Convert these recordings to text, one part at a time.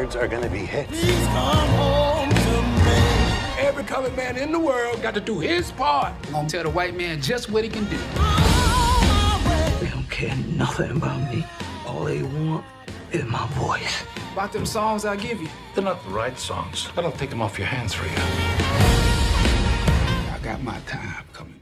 records are gonna be hits. Please come home to me. Every colored man in the world got to do his part. I'm gonna tell the white man just what he can do. They don't care nothing about me. All they want is my voice. About them songs I give you, They're not the right songs. I don't take them off your hands for you. I got my time coming.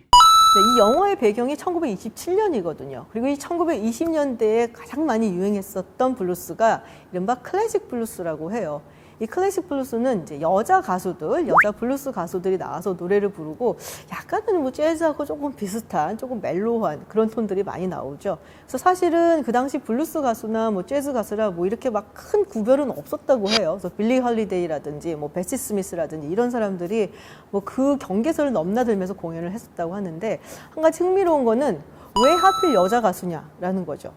네, 이 영화의 배경이 1927년이거든요. 그리고 이 1920년대에 가장 많이 유행했었던 블루스가 이른바 클래식 블루스라고 해요. 이 클래식 블루스는 이제 여자 가수들, 여자 블루스 가수들이 나와서 노래를 부르고 약간은 뭐 재즈하고 조금 비슷한, 조금 멜로한 그런 톤들이 많이 나오죠. 그래서 사실은 그 당시 블루스 가수나 뭐 재즈 가수라 뭐 이렇게 막 큰 구별은 없었다고 해요. 그래서 빌리 헐리데이라든지 뭐 베시 스미스라든지 이런 사람들이 뭐 그 경계선을 넘나들면서 공연을 했었다고 하는데 한 가지 흥미로운 거는 왜 하필 여자 가수냐라는 거죠.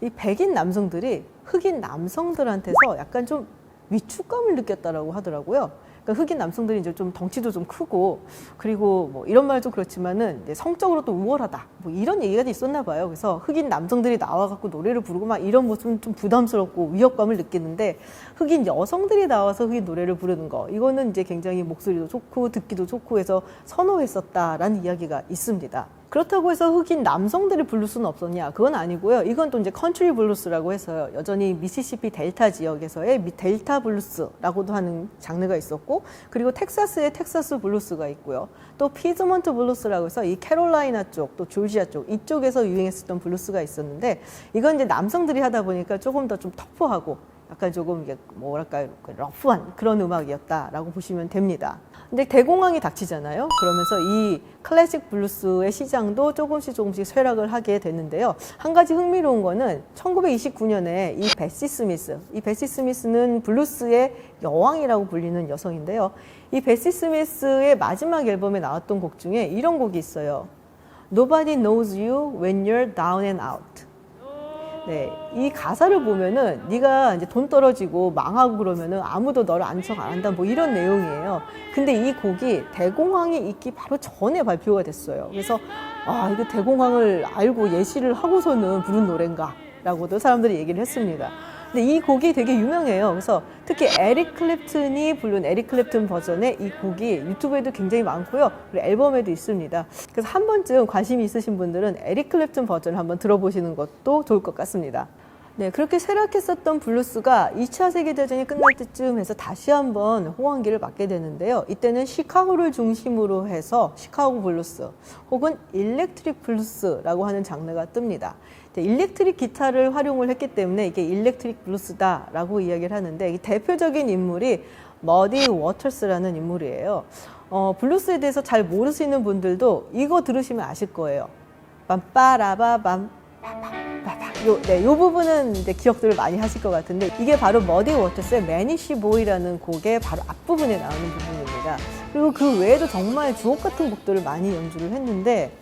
이 백인 남성들이 흑인 남성들한테서 약간 좀 위축감을 느꼈다라고 하더라고요. 그러니까 흑인 남성들이 이제 좀 덩치도 좀 크고 그리고 뭐 이런 말도 그렇지만은 이제 성적으로 또 우월하다 뭐 이런 얘기가 있었나 봐요. 그래서 흑인 남성들이 나와갖고 노래를 부르고 막 이런 모습은 좀 부담스럽고 위협감을 느끼는데 흑인 여성들이 나와서 흑인 노래를 부르는 거 이거는 이제 굉장히 목소리도 좋고 듣기도 좋고 해서 선호했었다라는 이야기가 있습니다. 그렇다고 해서 흑인 남성들이 블루스는 없었냐? 그건 아니고요. 이건 또 이제 컨트리 블루스라고 해서요. 여전히 미시시피 델타 지역에서의 델타 블루스라고도 하는 장르가 있었고, 그리고 텍사스의 텍사스 블루스가 있고요. 또 피즈먼트 블루스라고 해서 이 캐롤라이나 쪽, 또 조지아 쪽 이쪽에서 유행했었던 블루스가 있었는데, 이건 이제 남성들이 하다 보니까 조금 더 좀 터프하고 약간 조금 이게 뭐랄까 러프한 그런 음악이었다라고 보시면 됩니다. 근데 대공황이 닥치잖아요. 그러면서 이 클래식 블루스의 시장도 조금씩 쇠락을 하게 됐는데요. 한 가지 흥미로운 거는 1929년에 이 베시 스미스는 블루스의 여왕이라고 불리는 여성인데요. 이 베시 스미스의 마지막 앨범에 나왔던 곡 중에 이런 곡이 있어요. Nobody knows you when you're down and out. 네, 이 가사를 보면은 네가 이제 돈 떨어지고 망하고 그러면은 아무도 너를 안청 안 한다 뭐 이런 내용이에요. 근데 이 곡이 대공황이 있기 바로 전에 발표가 됐어요. 그래서 아 이거 대공황을 알고 예시를 하고서는 부른 노래인가 라고도 사람들이 얘기를 했습니다. 근데 이 곡이 되게 유명해요. 그래서 특히 에릭 클랩튼이 부른 에릭 클랩튼 버전의 이 곡이 유튜브에도 굉장히 많고요. 그리고 앨범에도 있습니다. 그래서 한 번쯤 관심이 있으신 분들은 에릭 클랩튼 버전을 한번 들어보시는 것도 좋을 것 같습니다. 네, 그렇게 쇠락했었던 블루스가 2차 세계대전이 끝날 때쯤 해서 다시 한번 호황기를 맞게 되는데요. 이때는 시카고를 중심으로 해서 시카고 블루스 혹은 일렉트릭 블루스라고 하는 장르가 뜹니다. 일렉트릭 기타를 활용을 했기 때문에 이게 일렉트릭 블루스다라고 이야기를 하는데 이 대표적인 인물이 머디 워터스라는 인물이에요. 블루스에 대해서 잘 모르시는 분들도 이거 들으시면 아실 거예요. 빰빠라바밤 요 부분은 이제 기억들을 많이 하실 것 같은데 이게 바로 머디 워터스의 매니시 보이라는 곡의 바로 앞부분에 나오는 부분입니다. 그리고 그 외에도 정말 주옥 같은 곡들을 많이 연주를 했는데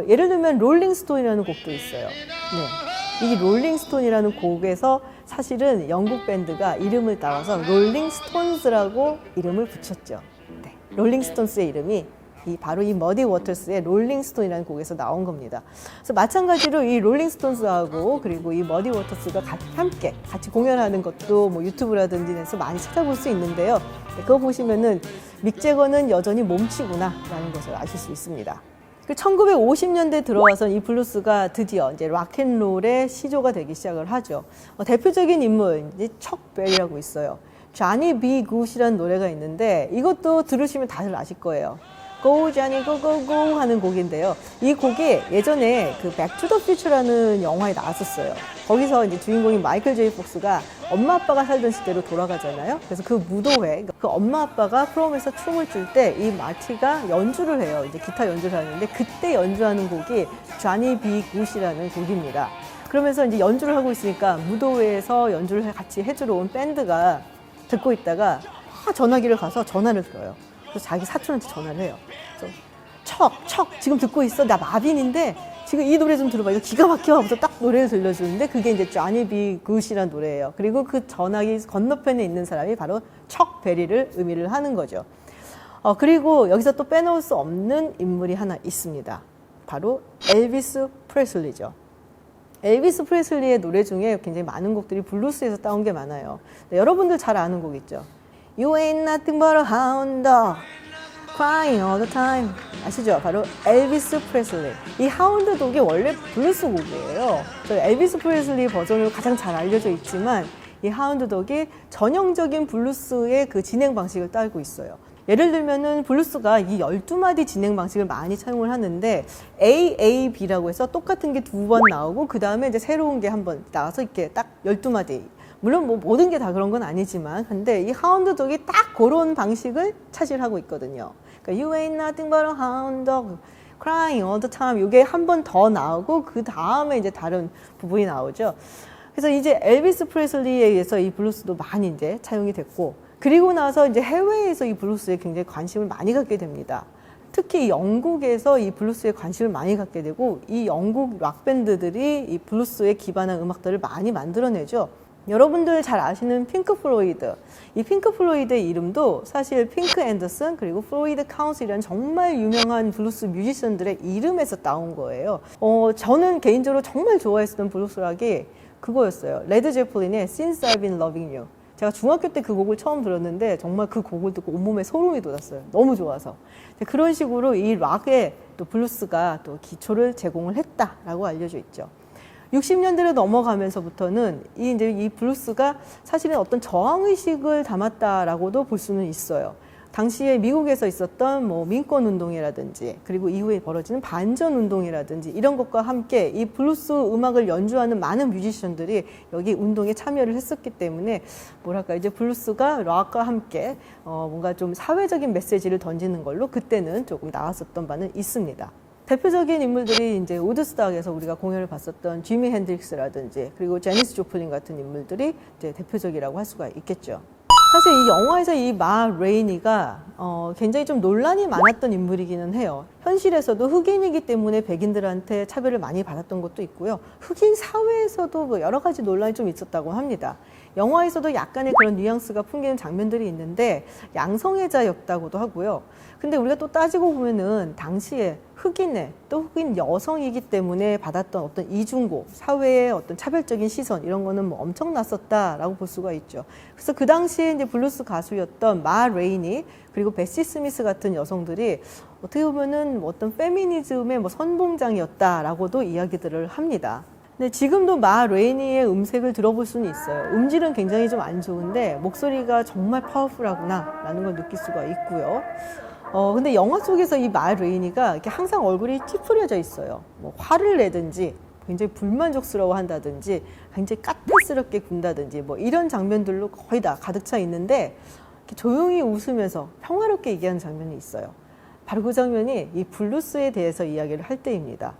예를 들면 롤링스톤이라는 곡도 있어요. 네. 이 롤링스톤이라는 곡에서 사실은 영국 밴드가 이름을 따와서 롤링스톤스라고 이름을 붙였죠. 네. 롤링스톤스의 이름이 바로 이 머디 워터스의 롤링스톤이라는 곡에서 나온 겁니다. 그래서 마찬가지로 이 롤링스톤스하고 그리고 이 머디 워터스가 함께 같이 공연하는 것도 뭐 유튜브라든지 해서 많이 찾아볼 수 있는데요. 네, 그거 보시면은 믹 제거는 여전히 몸치구나라는 것을 아실 수 있습니다. 1950년대 들어와서 이 블루스가 드디어 이제 락앤롤의 시조가 되기 시작을 하죠. 대표적인 인물 이제 척 베리라고 있어요. Johnny B. Good이라는 노래가 있는데 이것도 들으시면 다들 아실 거예요. Go Johnny Go Go Go 하는 곡인데요. 이 곡이 예전에 그 Back to the Future라는 영화에 나왔었어요. 거기서 이제 주인공인 마이클 제이 폭스가 엄마 아빠가 살던 시대로 돌아가잖아요. 그래서 그 무도회, 그 엄마 아빠가 프롬에서 춤을 출 때 이 마티가 연주를 해요. 이제 기타 연주를 하는데 그때 연주하는 곡이 Johnny B. Good이라는 곡입니다. 그러면서 이제 연주를 하고 있으니까 무도회에서 연주를 같이 해주러 온 밴드가 듣고 있다가 전화기를 가서 전화를 들어요. 그래서 자기 사촌한테 전화를 해요. 척 지금 듣고 있어. 나 마빈인데 지금 이 노래 좀 들어봐. 이거 기가 막혀 하면서 딱 노래를 들려주는데 그게 이제 Johnny B. Good이라는 노래예요. 그리고 그 전화기 건너편에 있는 사람이 바로 척 베리를 의미를 하는 거죠. 그리고 여기서 또 빼놓을 수 없는 인물이 하나 있습니다. 바로 엘비스 프레슬리죠. 엘비스 프레슬리의 노래 중에 굉장히 많은 곡들이 블루스에서 따온 게 많아요. 네, 여러분들 잘 아는 곡 있죠. You ain't nothing but a hound dog crying all the time. 아시죠? 바로 엘비스 프레슬리. 이 하운드 독이 원래 블루스 곡이에요. 저 엘비스 프레슬리 버전으로 가장 잘 알려져 있지만 이 하운드 독이 전형적인 블루스의 그 진행 방식을 따르고 있어요. 예를 들면은 블루스가 이 12마디 진행 방식을 많이 사용을 하는데 A, A, B라고 해서 똑같은 게 2번 나오고 그 다음에 이제 새로운 게 한 번 나와서 이렇게 딱 12마디. 물론 뭐 모든 게 다 그런 건 아니지만 근데 이 하운드 독이 딱 그런 방식을 차지하고 있거든요. 그러니까 You ain't nothing but a hound dog crying all the time. 이게 한 번 더 나오고 그 다음에 이제 다른 부분이 나오죠. 그래서 이제 엘비스 프레슬리에 의해서 이 블루스도 많이 이제 차용이 됐고 그리고 나서 이제 해외에서 이 블루스에 굉장히 관심을 많이 갖게 됩니다. 특히 영국에서 이 블루스에 관심을 많이 갖게 되고 이 영국 락밴드들이 이 블루스에 기반한 음악들을 많이 만들어내죠. 여러분들 잘 아시는 핑크 플로이드. 이 핑크 플로이드의 이름도 사실 핑크 앤더슨 그리고 플로이드 카운슬이라는 정말 유명한 블루스 뮤지션들의 이름에서 따온 거예요. 저는 개인적으로 정말 좋아했었던 블루스 락이 그거였어요. 레드 제플린의 Since I've Been Loving You. 제가 중학교 때 그 곡을 처음 들었는데 정말 그 곡을 듣고 온몸에 소름이 돋았어요. 너무 좋아서. 그런 식으로 이 락에 또 블루스가 또 기초를 제공을 했다라고 알려져 있죠. 60년대로 넘어가면서부터는 이 블루스가 사실은 어떤 저항의식을 담았다라고도 볼 수는 있어요. 당시에 미국에서 있었던 뭐 민권 운동이라든지 그리고 이후에 벌어지는 반전 운동이라든지 이런 것과 함께 이 블루스 음악을 연주하는 많은 뮤지션들이 여기 운동에 참여를 했었기 때문에 뭐랄까 이제 블루스가 락과 함께 뭔가 좀 사회적인 메시지를 던지는 걸로 그때는 조금 나왔었던 바는 있습니다. 대표적인 인물들이 이제 우드스탁에서 우리가 공연을 봤었던 지미 핸드릭스라든지 그리고 제니스 조플린 같은 인물들이 이제 대표적이라고 할 수가 있겠죠. 사실 이 영화에서 이 마 레이니가 굉장히 좀 논란이 많았던 인물이기는 해요. 현실에서도 흑인이기 때문에 백인들한테 차별을 많이 받았던 것도 있고요. 흑인 사회에서도 뭐 여러 가지 논란이 좀 있었다고 합니다. 영화에서도 약간의 그런 뉘앙스가 풍기는 장면들이 있는데 양성애자였다고도 하고요. 근데 우리가 또 따지고 보면은 당시에 흑인의 또 흑인 여성이기 때문에 받았던 어떤 이중고, 사회의 어떤 차별적인 시선 이런 거는 뭐 엄청났었다라고 볼 수가 있죠. 그래서 그 당시에 이제 블루스 가수였던 마 레이니 그리고 베시 스미스 같은 여성들이 어떻게 보면은 어떤 페미니즘의 뭐 선봉장이었다라고도 이야기들을 합니다. 근데 지금도 마 레이니의 음색을 들어볼 수는 있어요. 음질은 굉장히 좀 안 좋은데 목소리가 정말 파워풀하구나 라는 걸 느낄 수가 있고요. 근데 영화 속에서 이 마 레이니가 이렇게 항상 얼굴이 찌푸려져 있어요. 뭐 화를 내든지 굉장히 불만족스러워 한다든지 굉장히 까탈스럽게 군다든지 뭐 이런 장면들로 거의 다 가득 차 있는데 이렇게 조용히 웃으면서 평화롭게 얘기하는 장면이 있어요. 바로 그 장면이 이 블루스에 대해서 이야기를 할 때입니다.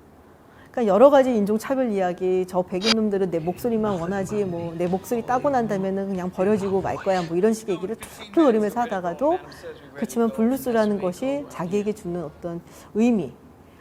그러니까 여러 가지 인종차별 이야기, 저 백인 놈들은 내 목소리만 원하지, 뭐 내 목소리 따고 난다면은 그냥 버려지고 말 거야, 뭐 이런 식의 얘기를 툭툭 그리면서 하다가도 그렇지만 블루스라는 것이 자기에게 주는 어떤 의미,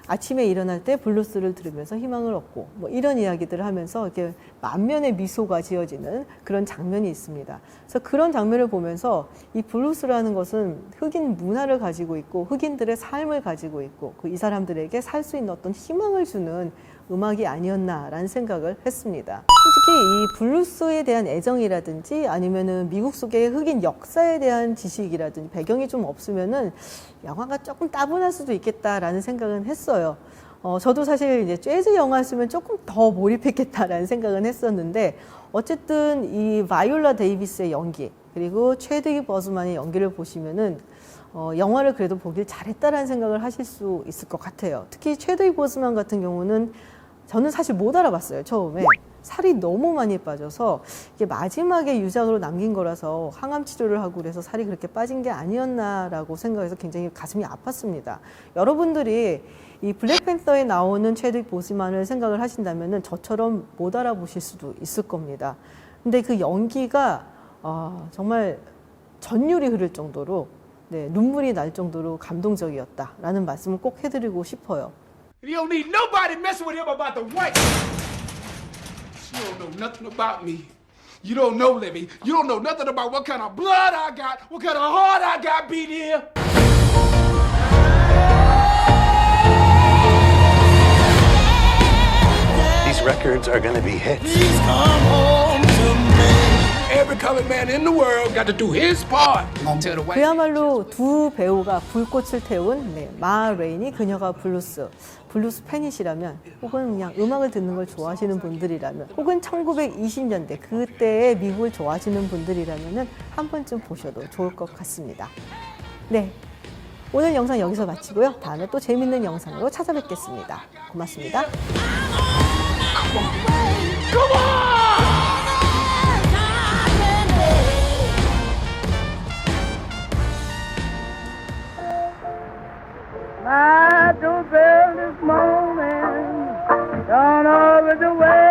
아침에 일어날 때 블루스를 들으면서 희망을 얻고 뭐 이런 이야기들을 하면서 이렇게 만면의 미소가 지어지는 그런 장면이 있습니다. 그래서 그런 장면을 보면서 이 블루스라는 것은 흑인 문화를 가지고 있고 흑인들의 삶을 가지고 있고 이 사람들에게 살 수 있는 어떤 희망을 주는 음악이 아니었나라는 생각을 했습니다. 솔직히 이 블루스에 대한 애정이라든지 아니면은 미국 속의 흑인 역사에 대한 지식이라든지 배경이 좀 없으면은 영화가 조금 따분할 수도 있겠다라는 생각은 했어요. 저도 사실 이제 재즈 영화였으면 조금 더 몰입했겠다라는 생각은 했었는데 어쨌든 이 바이올라 데이비스의 연기 그리고 체드윅 버즈만의 연기를 보시면은 영화를 그래도 보길 잘했다라는 생각을 하실 수 있을 것 같아요. 특히 체드윅 버즈만 같은 경우는 저는 사실 못 알아봤어요, 처음에. 살이 너무 많이 빠져서 이게 마지막에 유작으로 남긴 거라서 항암 치료를 하고 그래서 살이 그렇게 빠진 게 아니었나라고 생각해서 굉장히 가슴이 아팠습니다. 여러분들이 이 블랙팬서에 나오는 체드윅 보스만을 생각을 하신다면은 저처럼 못 알아보실 수도 있을 겁니다. 근데 그 연기가 정말 전율이 흐를 정도로 눈물이 날 정도로 감동적이었다라는 말씀을 꼭 해드리고 싶어요. You don't need nobody messing with him about the white. You don't know nothing about me. You don't know, Libby. You don't know nothing about what kind of blood I got, what kind of heart I got beat here. These These records are gonna be hits. Every colored man in the world got to do his part. I'm gonna tell the white 그야말로 두 배우가 불꽃을 태운 마 레인이 그녀가 블루스 팬이시라면 혹은 그냥 음악을 듣는 걸 좋아하시는 분들이라면 혹은 1920년대 그때의 미국을 좋아하시는 분들이라면 한 번쯤 보셔도 좋을 것 같습니다. 네, 오늘 영상 여기서 마치고요. 다음에 또 재밌는 영상으로 찾아뵙겠습니다. 고맙습니다. My doorbell this morning, gone over the way.